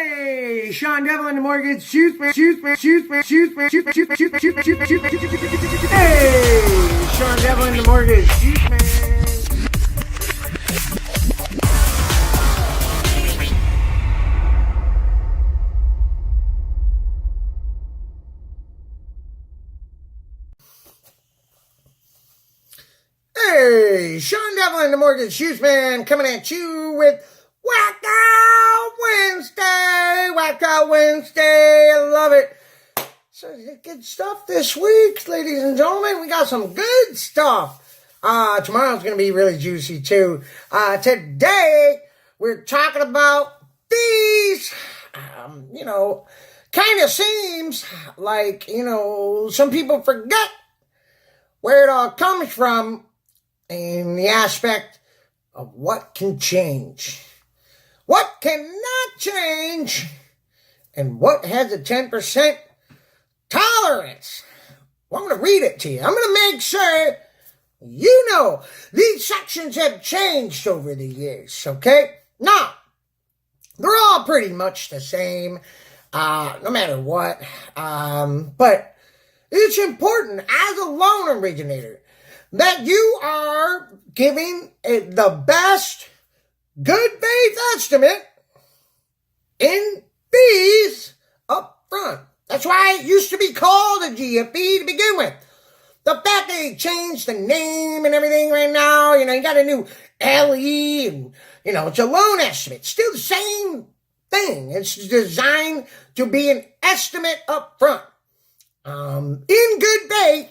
Hey, Sean Devlin, the Mortgage Shoes Man, Shoes Man, Shoes Man, Shoes Man, Shoes Man, Shoes Man, Shoes Man, Shoes Man, Shoes Man, Shoes Man, Shoes Man. Hey, Sean Devlin, the Mortgage Shoes Man. Hey, Sean Devlin, the Mortgage Shoes Man, coming at you with Whack Out Wednesday. Whack Out Wednesday. I love it. So good stuff this week, ladies and gentlemen. We got some good stuff. Tomorrow's going to be really juicy too. Today we're talking about these, kind of seems like, some people forget where it all comes from in the aspect of what can change, what cannot change, and what has a 10% tolerance. Well, I'm going to read it to you. I'm going to make sure you know these sections have changed over the years, okay? Now, they're all pretty much the same, no matter what. But it's important as a loan originator that you are giving the best good faith estimate in fees up front. That's why it used to be called a GFE to begin with. The fact that they changed the name and everything right now, you got a new LE and, it's a loan estimate. Still the same thing. It's designed to be an estimate up front. In good faith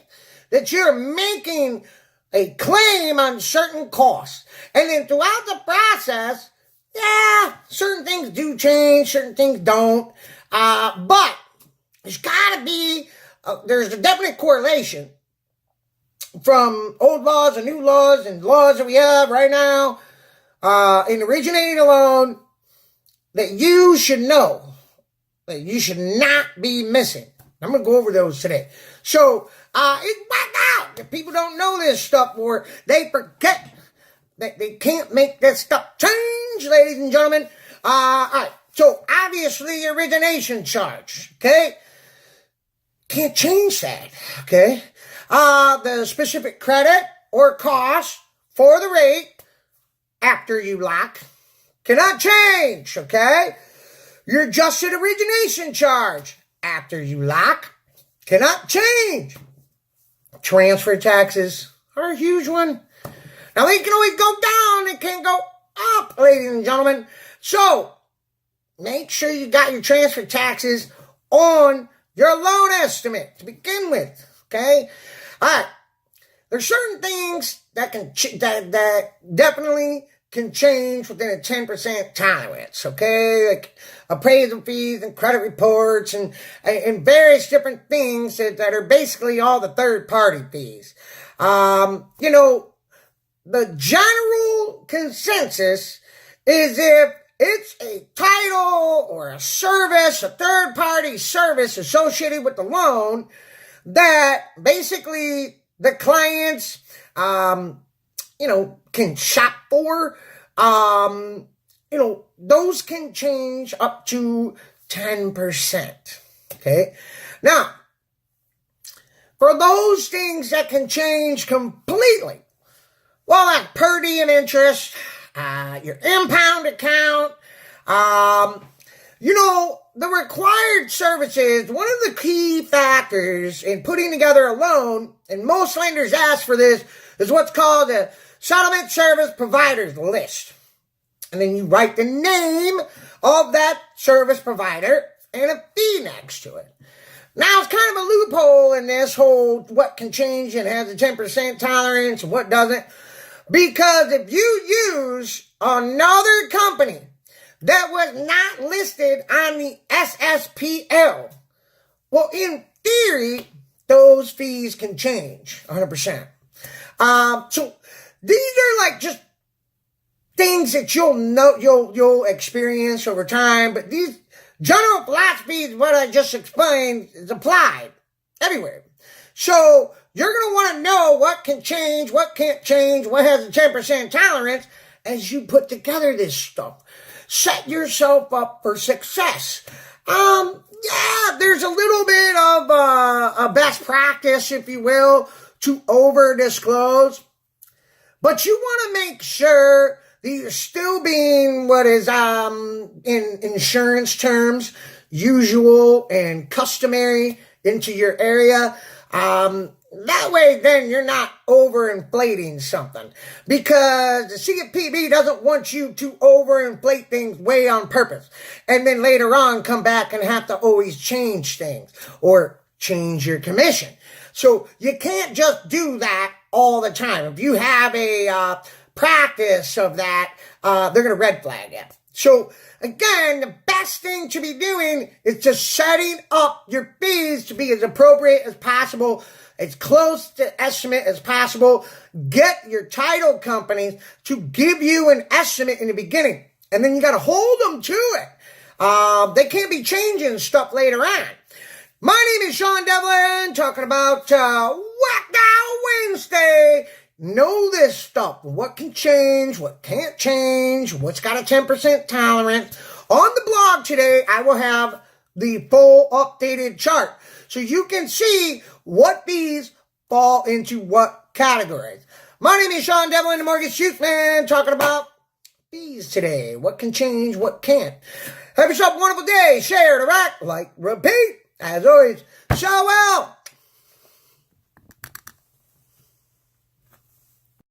that you're making a claim on certain costs. And then throughout the process, certain things do change, certain things don't. But there's got to be, there's a definite correlation from old laws and new laws and laws that we have right now in originating a loan that you should know, that you should not be missing. I'm going to go over those today. So, it's whack out. If people don't know this stuff or they forget that they can't make this stuff change, ladies and gentlemen. All right. So, obviously, origination charge, okay? Can't change that, okay? The specific credit or cost for the rate after you lock cannot change, okay? Your adjusted origination charge after you lock cannot change. Transfer taxes are a huge one. Now, they can always go down. They can't go up, ladies and gentlemen. So, make sure you got your transfer taxes on your loan estimate to begin with, okay? All right. There's certain things that can that definitely can change within a 10% tolerance, okay? Like appraisal fees and credit reports and various different things that are basically all the third-party fees. The general consensus is if it's a title or a service, a third-party service associated with the loan that basically the clients, can shop for, those can change up to 10%. Okay. Now, for those things that can change completely, well, like per diem interest, your impound account, the required services, one of the key factors in putting together a loan, and most lenders ask for this, is what's called a settlement service providers list. And then you write the name of that service provider and a fee next to it. Now, it's kind of a loophole in this whole what can change and has a 10% tolerance and what doesn't. Because if you use another company that was not listed on the SSPL, well, in theory, those fees can change 100%. So these are like just things that you'll experience over time, but these general philosophies, what I just explained, is applied everywhere. So you're going to want to know what can change, what can't change, what has a 10% tolerance as you put together this stuff. set yourself up for success. Yeah, there's a little bit of a best practice, if you will, to over disclose, but you want to make sure that you're still being what is in insurance terms usual and customary into your area. That way, then you're not overinflating something, because the CFPB doesn't want you to overinflate things way on purpose and then later on come back and have to always change things or change your commission. So you can't just do that all the time. If you have a practice of that, they're going to red flag it. So again, the best thing to be doing is just setting up your fees to be as appropriate as possible, as close to estimate as possible. Get your title companies to give you an estimate in the beginning, and then you got to hold them to it. They can't be changing stuff later on. My name is Sean Devlin, talking about Whacked Out Wednesday. Know this stuff. What can change, what can't change, what's got a 10% tolerance. On the blog today, I will have the full updated chart, so you can see what fees fall into what categories. My name is Sean Devlin, the Mortgage Juiceman, talking about fees today. What can change, what can't. Have yourself a wonderful day. Share, direct, like, repeat. As always, so well.